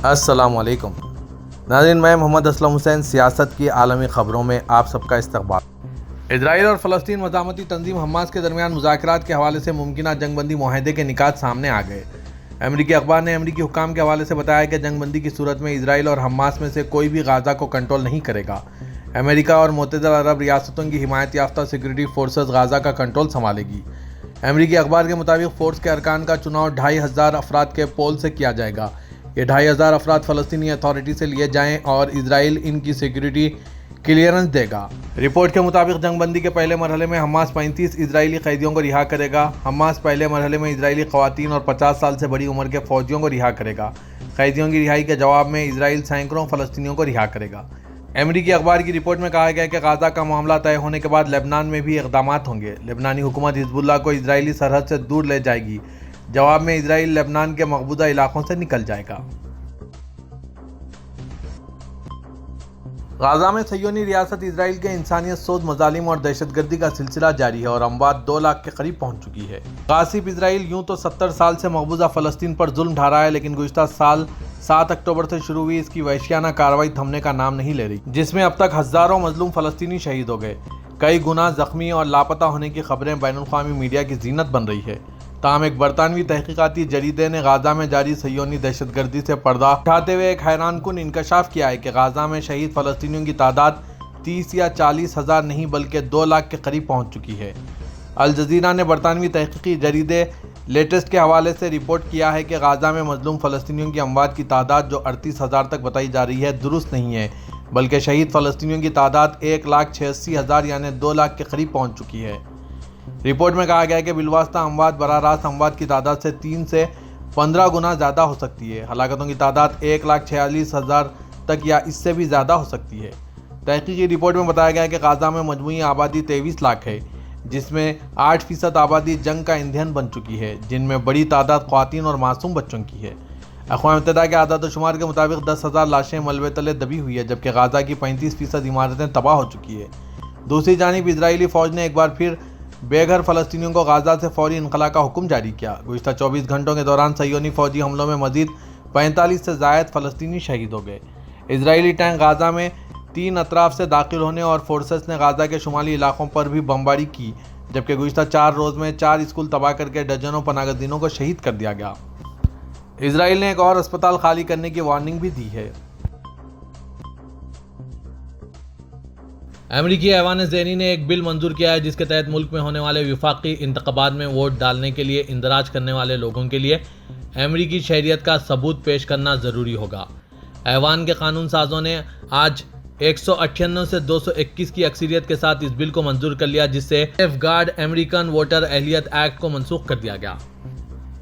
السلام علیکم ناظرین، میں محمد اسلم حسین سیاست کی عالمی خبروں میں آپ سب کا استقبال۔ اسرائیل اور فلسطین مزاحمتی تنظیم حماس کے درمیان مذاکرات کے حوالے سے ممکنہ جنگ بندی معاہدے کے نکات سامنے آ گئے۔ امریکی اخبار نے امریکی حکام کے حوالے سے بتایا کہ جنگ بندی کی صورت میں اسرائیل اور حماس میں سے کوئی بھی غزہ کو کنٹرول نہیں کرے گا۔ امریکہ اور متحدہ عرب ریاستوں کی حمایت یافتہ سیکورٹی فورسز غزہ کا کنٹرول سنبھالے گی۔ امریکی اخبار کے مطابق فورس کے ارکان کا چناؤ 2500 افراد کے پول سے کیا جائے گا۔ یہ 2500 افراد فلسطینی اتھارٹی سے لیے جائیں اور اسرائیل ان کی سیکورٹی کلیئرنس دے گا۔ رپورٹ کے مطابق جنگ بندی کے پہلے مرحلے میں حماس 35 اسرائیلی قیدیوں کو رہا کرے گا۔ حماس پہلے مرحلے میں اسرائیلی خواتین اور 50 سال سے بڑی عمر کے فوجیوں کو رہا کرے گا۔ قیدیوں کی رہائی کے جواب میں اسرائیل سینکڑوں فلسطینیوں کو رہا کرے گا۔ امریکی اخبار کی رپورٹ میں کہا گیا کہ غزہ کا معاملہ طے ہونے کے بعد لبنان میں بھی اقدامات ہوں گے۔ لبنانی حکومت حزب اللہ کو اسرائیلی سرحد سے دور لے جائے گی۔ جواب میں اسرائیل لبنان کے مقبوضہ علاقوں سے نکل جائے گا۔ غزہ میں صہیونی ریاست اسرائیل کے انسانیت سوز مظالم اور دہشت گردی کا سلسلہ جاری ہے اور اموات 2 لاکھ کے قریب پہنچ چکی ہے۔ غاصب اسرائیل یوں تو 70 سال سے مقبوضہ فلسطین پر ظلم ڈھا رہا ہے، لیکن گزشتہ سال 7 اکتوبر سے شروع ہوئی اس کی وحشیانہ کارروائی تھمنے کا نام نہیں لے رہی، جس میں اب تک ہزاروں مظلوم فلسطینی شہید ہو گئے۔ کئی گنا زخمی اور لاپتہ ہونے کی خبریں بین الاقوامی میڈیا کی زینت بن رہی ہے۔ تاہم ایک برطانوی تحقیقاتی جریدے نے غزہ میں جاری صہیونی دہشت گردی سے پردہ اٹھاتے ہوئے ایک حیران کن انکشاف کیا ہے کہ غزہ میں شہید فلسطینیوں کی تعداد 30 یا 40 ہزار نہیں بلکہ 2 لاکھ کے قریب پہنچ چکی ہے۔ الجزیرہ نے برطانوی تحقیقی جریدے لیٹسٹ کے حوالے سے رپورٹ کیا ہے کہ غزہ میں مظلوم فلسطینیوں کی اموات کی تعداد جو 38,000 تک بتائی جا رہی ہے درست نہیں ہے، بلکہ شہید فلسطینیوں کی تعداد 1,86,000 یعنی 2 لاکھ کے قریب پہنچ چکی ہے۔ رپورٹ میں کہا گیا ہے کہ بالواسطہ اموات براہ راست اموات کی تعداد سے 3 سے 15 گنا زیادہ ہو سکتی ہے۔ ہلاکتوں کی تعداد 1,46,000 تک یا اس سے بھی زیادہ ہو سکتی ہے۔ تحقیقی رپورٹ میں بتایا گیا ہے کہ غزہ میں مجموعی آبادی 23 لاکھ ہے، جس میں 8% آبادی جنگ کا ایندھن بن چکی ہے، جن میں بڑی تعداد خواتین اور معصوم بچوں کی ہے۔ اقوام متحدہ کے اعداد و شمار کے مطابق 10,000 لاشیں ملبے تلے دبی ہوئی ہے، جبکہ غزہ کی 35% عمارتیں تباہ ہو چکی ہے۔ دوسری جانب اسرائیلی فوج نے ایک بار پھر بے گھر فلسطینیوں کو غزہ سے فوری انخلاء کا حکم جاری کیا۔ گزشتہ 24 گھنٹوں کے دوران صہیونی فوجی حملوں میں مزید 45 سے زائد فلسطینی شہید ہو گئے۔ اسرائیلی ٹینک غزہ میں 3 اطراف سے داخل ہونے اور فورسز نے غزہ کے شمالی علاقوں پر بھی بمباری کی، جبکہ گزشتہ 4 روز میں 4 اسکول تباہ کر کے درجنوں پناہ گزینوں کو شہید کر دیا گیا۔ اسرائیل نے ایک اور اسپتال خالی کرنے کی وارننگ بھی دی ہے۔ امریکی ایوان ذہنی نے ایک بل منظور کیا ہے جس کے تحت ملک میں ہونے والے وفاقی انتخابات میں ووٹ ڈالنے کے لیے اندراج کرنے والے لوگوں کے لیے امریکی شہریت کا ثبوت پیش کرنا ضروری ہوگا۔ ایوان کے قانون سازوں نے آج 198 سے 221 کی اکثریت کے ساتھ اس بل کو منظور کر لیا، جس سے سیف گارڈ امریکن ووٹر اہلیت ایکٹ کو منسوخ کر دیا گیا۔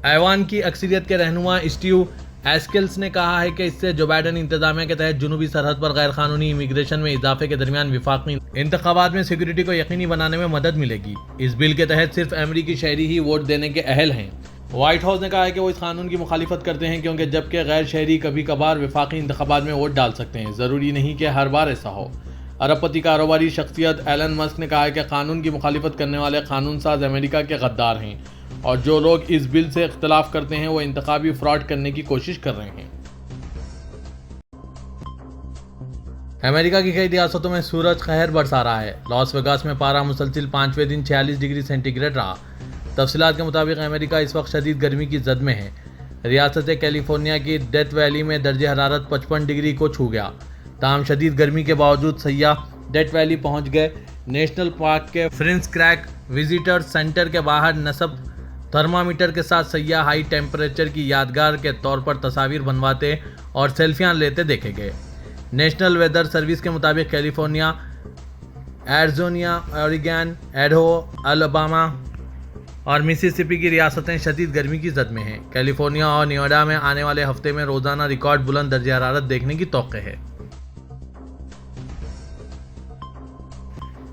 ایوان کی اکثریت کے رہنما اسٹیو ایسکلس نے کہا ہے کہ اس سے جو بائیڈن انتظامیہ کے تحت جنوبی سرحد پر غیر قانونی امیگریشن میں اضافے کے درمیان وفاقی انتخابات میں سیکورٹی کو یقینی بنانے میں مدد ملے گی۔ اس بل کے تحت صرف امریکی شہری ہی ووٹ دینے کے اہل ہیں۔ وائٹ ہاؤس نے کہا ہے کہ وہ اس قانون کی مخالفت کرتے ہیں کیونکہ جبکہ غیر شہری کبھی کبھار وفاقی انتخابات میں ووٹ ڈال سکتے ہیں، ضروری نہیں کہ ہر بار ایسا ہو۔ ارب پتی کاروباری شخصیت ایلن مسک نے کہا ہے کہ قانون کی مخالفت کرنے والے قانون ساز امریکہ کے غدار ہیں اور جو لوگ اس بل سے اختلاف کرتے ہیں وہ انتخابی فراڈ کرنے کی کوشش کر رہے ہیں۔ امریکہ کی کئی ریاستوں میں سورج قہر برسا رہا ہے۔ لاس ویگاس میں پارہ مسلسل 5ویں دن 46 ڈگری سینٹی گریڈ رہا۔ تفصیلات کے مطابق امریکہ اس وقت شدید گرمی کی زد میں ہے۔ ریاست کیلیفورنیا کی ڈیتھ ویلی میں درجہ حرارت 55 ڈگری کو چھو گیا۔ تاہم شدید گرمی کے باوجود سیاح ڈیتھ ویلی پہنچ گئے۔ نیشنل پارک کے فرنس کریک وزیٹر سینٹر کے باہر نصب تھرمامیٹر کے ساتھ سیاح ہائی ٹیمپریچر کی یادگار کے طور پر تصاویر بنواتے اور سیلفیاں لیتے دیکھے گئے۔ نیشنل ویدر سروس کے مطابق کیلیفورنیا، ایریزونا، اوریگن، ایڈہو، الاباما اور مسیسپی کی ریاستیں شدید گرمی کی زد میں ہیں۔ کیلیفورنیا اور نیواڈا میں آنے والے ہفتے میں روزانہ ریکارڈ بلند درجہ حرارت دیکھنے کی توقع ہے۔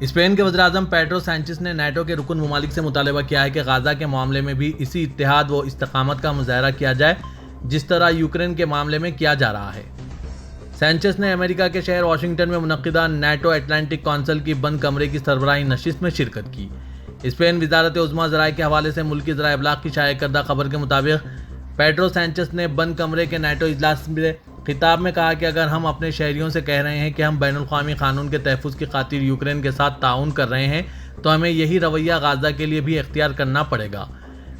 اسپین کے وزیر اعظم پیڈرو سانچیز نے نیٹو کے رکن ممالک سے مطالبہ کیا ہے کہ غزہ کے معاملے میں بھی اسی اتحاد و استقامت کا مظاہرہ کیا جائے جس طرح یوکرین کے معاملے میں کیا جا رہا ہے۔ سانچیز نے امریکہ کے شہر واشنگٹن میں منعقدہ نیٹو اٹلانٹک کونسل کی بند کمرے کی سربراہی نشست میں شرکت کی۔ اسپین وزارت عظمیٰ ذرائع کے حوالے سے ملکی ذرائع ابلاغ کی شائع کردہ خبر کے مطابق پیڈرو سانچیز نے بند کمرے کے نیٹو اجلاس میں خطاب میں کہا کہ اگر ہم اپنے شہریوں سے کہہ رہے ہیں کہ ہم بین الاقوامی قانون کے تحفظ کی خاطر یوکرین کے ساتھ تعاون کر رہے ہیں تو ہمیں یہی رویہ غزہ کے لیے بھی اختیار کرنا پڑے گا۔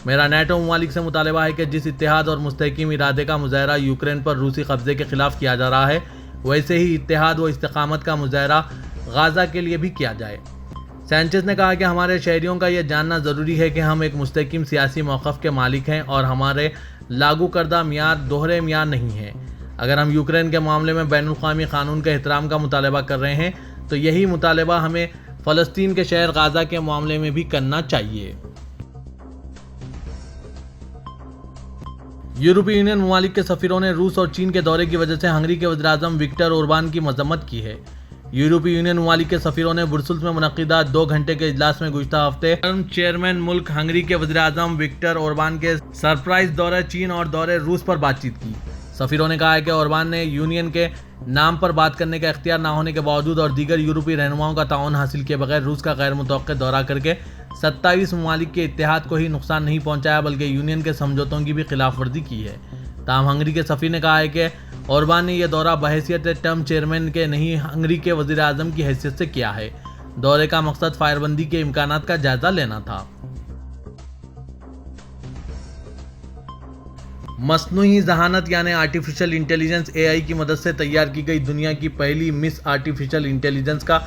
میرا نیٹو ممالک سے مطالبہ ہے کہ جس اتحاد اور مستحکم ارادے کا مظاہرہ یوکرین پر روسی قبضے کے خلاف کیا جا رہا ہے، ویسے ہی اتحاد و استقامت کا مظاہرہ غزہ کے لیے بھی کیا جائے۔ سینچز نے کہا کہ ہمارے شہریوں کا یہ جاننا ضروری ہے کہ ہم ایک مستحکم سیاسی موقف کے مالک ہیں اور ہمارے لاگو کردہ معیار دوہرے معیار نہیں ہیں۔ اگر ہم یوکرین کے معاملے میں بین الاقوامی قانون کے احترام کا مطالبہ کر رہے ہیں تو یہی مطالبہ ہمیں فلسطین کے شہر غزہ کے معاملے میں بھی کرنا چاہیے۔ یورپی یونین ممالک کے سفیروں نے روس اور چین کے دورے کی وجہ سے ہنگری کے وزیر اعظم وکٹر اوربان کی مذمت کی ہے۔ یورپی یونین ممالک کے سفیروں نے برسلز میں منعقدہ 2 گھنٹے کے اجلاس میں گزشتہ ہفتے چیئرمین ملک ہنگری کے وزیر اعظم وکٹر اوربان کے سرپرائز دورہ چین اور دورے روس پر بات چیت کی۔ سفیروں نے کہا ہے کہ اوربان نے یونین کے نام پر بات کرنے کا اختیار نہ ہونے کے باوجود اور دیگر یورپی رہنماؤں کا تعاون حاصل کیے بغیر روس کا غیر متوقع دورہ کر کے 27 ممالک کے اتحاد کو ہی نقصان نہیں پہنچایا بلکہ یونین کے سمجھوتوں کی بھی خلاف ورزی کی ہے۔ تاہم ہنگری کے سفیر نے کہا ہے کہ اوربان نے یہ دورہ بحیثیت ٹرم چیئرمین کے نہیں ہنگری کے وزیر اعظم کی حیثیت سے کیا ہے۔ دورے کا مقصد فائر بندی کے امکانات کا جائزہ لینا تھا۔ مصنوعی ذہانت یعنی آرٹیفیشل انٹیلیجنس AI کی مدد سے تیار کی گئی دنیا کی پہلی مس آرٹیفیشل انٹیلیجنس کا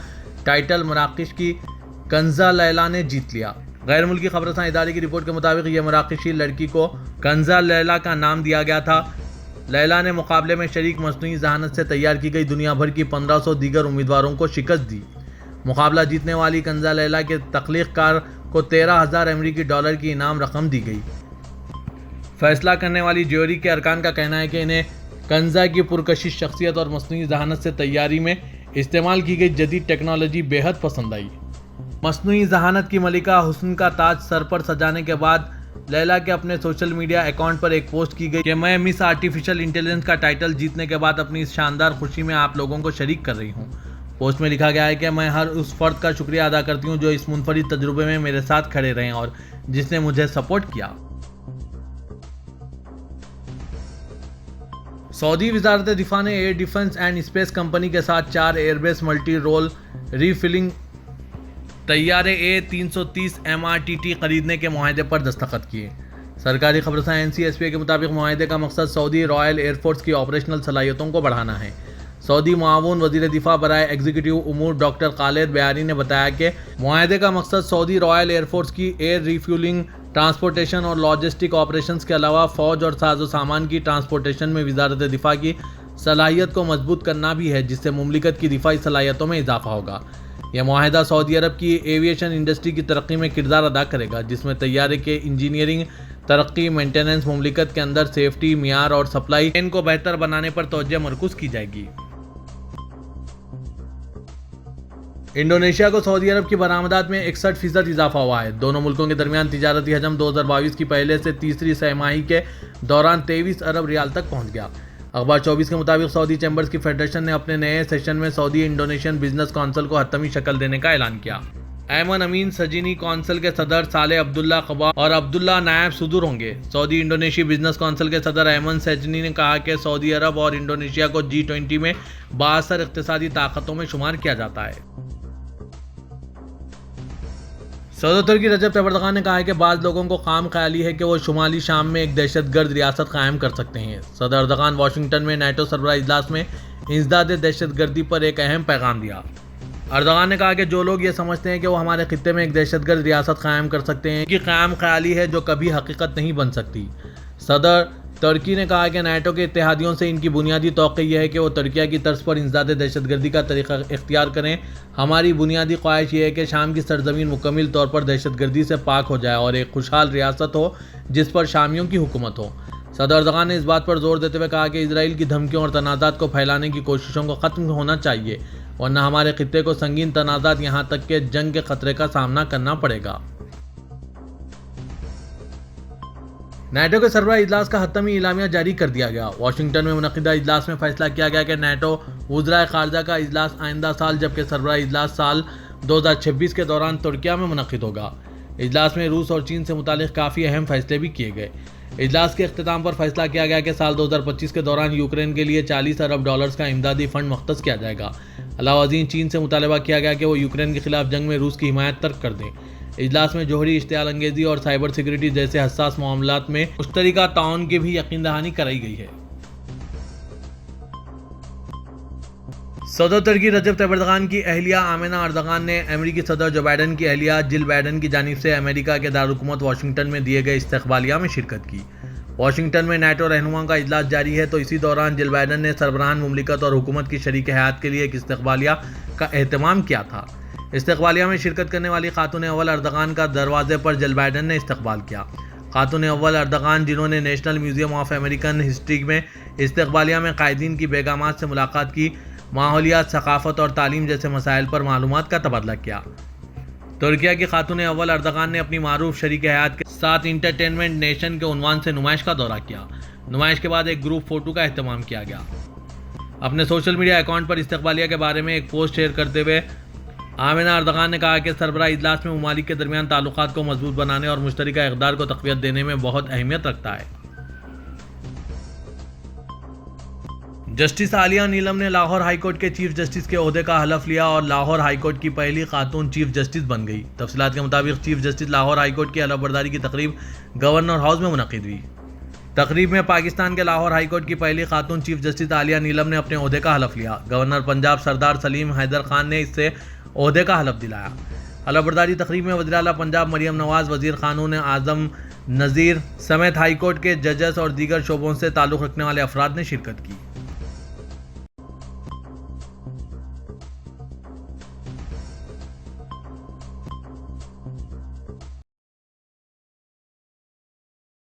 ٹائٹل مراکش کی کنزا لیلا نے جیت لیا۔ غیر ملکی خبررساں ادارے کی رپورٹ کے مطابق یہ مراکشی لڑکی کو کنزا لیلا کا نام دیا گیا تھا۔ لیلا نے مقابلے میں شریک مصنوعی ذہانت سے تیار کی گئی دنیا بھر کی 1500 دیگر امیدواروں کو شکست دی۔ مقابلہ جیتنے والی کنزا لیلا کے تخلیق کار کو $13,000 کی انعام رقم دی گئی۔ فیصلہ کرنے والی جیوری کے ارکان کا کہنا ہے کہ انہیں کنزا کی پرکشش شخصیت اور مصنوعی ذہانت سے تیاری میں استعمال کی گئی جدید ٹیکنالوجی بے حد پسند آئی۔ مصنوعی ذہانت کی ملکہ حسن کا تاج سر پر سجانے کے بعد لیلا کے اپنے سوشل میڈیا اکاؤنٹ پر ایک پوسٹ کی گئی کہ میں مس آرٹیفیشل انٹیلیجنس کا ٹائٹل جیتنے کے بعد اپنی اس شاندار خوشی میں آپ لوگوں کو شریک کر رہی ہوں۔ پوسٹ میں لکھا گیا ہے کہ میں ہر اس فرد کا شکریہ ادا کرتی ہوں جو اس منفرد تجربے میں میرے ساتھ کھڑے رہے اور جس نے مجھے سپورٹ کیا۔ سعودی وزارت دفاع نے air defence and space company کے ساتھ 4 ایئر بیس ملٹی رول ری فلنگ طیارے A330 MRTT خریدنے کے معاہدے پر دستخط کیے۔ سرکاری خبررساں NCSPA کے مطابق معاہدے کا مقصد سعودی رائل ایئر فورس کی آپریشنل صلاحیتوں کو بڑھانا ہے۔ سعودی معاون وزیر دفاع برائے ایگزیکٹو امور ڈاکٹر خالد بیاری نے بتایا کہ معاہدے کا مقصد سعودی رائل ایئر فورس کی ایئر ریفیولنگ، ٹرانسپورٹیشن اور لاجسٹک آپریشنز کے علاوہ فوج اور ساز و سامان کی ٹرانسپورٹیشن میں وزارت دفاع کی صلاحیت کو مضبوط کرنا بھی ہے، جس سے مملکت کی دفاعی صلاحیتوں میں اضافہ ہوگا۔ یہ معاہدہ سعودی عرب کی ایویشن انڈسٹری کی ترقی میں کردار ادا کرے گا، جس میں طیارے کے انجینئرنگ، ترقی، مینٹیننس، مملکت کے اندر سیفٹی، معیار اور سپلائی چین کو بہتر بنانے پر توجہ مرکوز کی جائے گی۔ انڈونیشیا کو سعودی عرب کی برآمدات میں 61% اضافہ ہوا ہے۔ دونوں ملکوں کے درمیان تجارتی حجم 2022 کی پہلے سے تیسری سہ ماہی کے دوران 23 ارب ریال تک پہنچ گیا۔ اخبار 24 کے مطابق سعودی چیمبرز کی فیڈریشن نے اپنے نئے سیشن میں سعودی انڈونیشین بزنس کونسل کو حتمی شکل دینے کا اعلان کیا۔ ایمن امین سجینی کونسل کے صدر صالح عبداللہ قبا اور عبداللہ نائب صدور ہوں گے۔ سعودی انڈونیشی بزنس کونسل کے صدر ایمن سجینی نے کہا کہ سعودی عرب اور انڈونیشیا کو G20 میں بااثر اقتصادی طاقتوں میں شمار کیا جاتا ہے۔ صدر ترکی رجب طیب اردوغان نے کہا ہے کہ بعض لوگوں کو خام خیالی ہے کہ وہ شمالی شام میں ایک دہشت گرد ریاست قائم کر سکتے ہیں۔ صدر اردوغان واشنگٹن میں نیٹو سربراہ اجلاس میں انسداد دہشت گردی پر ایک اہم پیغام دیا۔ اردوغان نے کہا کہ جو لوگ یہ سمجھتے ہیں کہ وہ ہمارے خطے میں ایک دہشت گرد ریاست قائم کر سکتے ہیں، ان کی خام خیالی ہے جو کبھی حقیقت نہیں بن سکتی۔ صدر ترکی نے کہا کہ نیٹو کے اتحادیوں سے ان کی بنیادی توقع یہ ہے کہ وہ ترکیہ کی طرز پر انسداد دہشت گردی کا طریقہ اختیار کریں۔ ہماری بنیادی خواہش یہ ہے کہ شام کی سرزمین مکمل طور پر دہشت گردی سے پاک ہو جائے اور ایک خوشحال ریاست ہو جس پر شامیوں کی حکومت ہو۔ صدر اردوغان نے اس بات پر زور دیتے ہوئے کہا کہ اسرائیل کی دھمکیوں اور تنازعات کو پھیلانے کی کوششوں کو ختم ہونا چاہیے، ورنہ ہمارے خطے کو سنگین تنازعات یہاں تک کہ جنگ کے خطرے کا سامنا کرنا پڑے گا۔ نیٹو کے سربراہ اجلاس کا حتمی اعلامیہ جاری کر دیا گیا۔ واشنگٹن میں منعقدہ اجلاس میں فیصلہ کیا گیا کہ نیٹو وزرائے خارجہ کا اجلاس آئندہ سال جبکہ سربراہ اجلاس سال 2026 کے دوران ترکیہ میں منعقد ہوگا۔ اجلاس میں روس اور چین سے متعلق کافی اہم فیصلے بھی کیے گئے۔ اجلاس کے اختتام پر فیصلہ کیا گیا کہ سال 2025 کے دوران یوکرین کے لیے 40 ارب ڈالرز کا امدادی فنڈ مختص کیا جائے گا۔ علاوہ ازیں چین سے مطالبہ کیا گیا کہ وہ یوکرین کے خلاف جنگ میں روس کی حمایت ترک کر دیں۔ اجلاس میں جوہری اشتعال انگیزی اور سائبر سیکورٹی جیسے حساس معاملات میں مشترکہ تعاون کی بھی یقین دہانی کرائی گئی ہے۔ صدر ترکی رجب طیب اردغان کی اہلیہ آمنہ اردغان نے امریکی صدر جو بائیڈن کی اہلیہ جل بائیڈن کی جانب سے امریکہ کے دارالحکومت واشنگٹن میں دیے گئے استقبالیہ میں شرکت کی۔ واشنگٹن میں نیٹو رہنما کا اجلاس جاری ہے تو اسی دوران جل بائیڈن نے سربراہان مملکت اور حکومت کی شریک حیات کے لیے ایک استقبالیہ کا اہتمام کیا تھا۔ استقبالیہ میں شرکت کرنے والی خاتون اول اردغان کا دروازے پر جل بائیڈن نے استقبال کیا۔ خاتون اول اردغان، جنہوں نے national museum of American history میں استقبالیہ میں قائدین کی بیگمات سے ملاقات کی، ماحولیات، ثقافت اور تعلیم جیسے مسائل پر معلومات کا تبادلہ کیا۔ ترکیہ کی خاتون اول اردغان نے اپنی معروف شریک حیات کے ساتھ انٹرٹینمنٹ نیشن کے عنوان سے نمائش کا دورہ کیا۔ نمائش کے بعد ایک گروپ فوٹو کا اہتمام کیا گیا۔ اپنے سوشل میڈیا اکاؤنٹ پر استقبالیہ کے بارے میں ایک پوسٹ شیئر کرتے ہوئے آمنہ اردغان نے کہا کہ سربراہ اجلاس میں ممالک کے درمیان تعلقات کو مضبوط بنانے اور مشترکہ اقدار کو تقویت دینے میں بہت اہمیت رکھتا ہے۔ جسٹس عالیہ نیلم نے لاہور ہائی کورٹ کے چیف جسٹس کے عہدے کا حلف لیا اور لاہور ہائی کورٹ کی پہلی خاتون چیف جسٹس بن گئی۔ تفصیلات کے مطابق chief justice Lahore high court کی حلف برداری کی تقریب گورنر ہاؤس میں منعقد ہوئی۔ تقریب میں پاکستان کے لاہور ہائی کورٹ کی پہلی خاتون چیف جسٹس عالیہ نیلم نے اپنے عہدے کا حلف لیا۔ گورنر پنجاب سردار سلیم حیدر خان نے اس سے عہدے کا حلف دلایا۔ حلف برداری تقریب میں وزیر اعلیٰ پنجاب مریم نواز، وزیر قانون اعظم نذیر سمیت ہائی کورٹ کے ججز اور دیگر شعبوں سے تعلق رکھنے والے افراد نے شرکت کی۔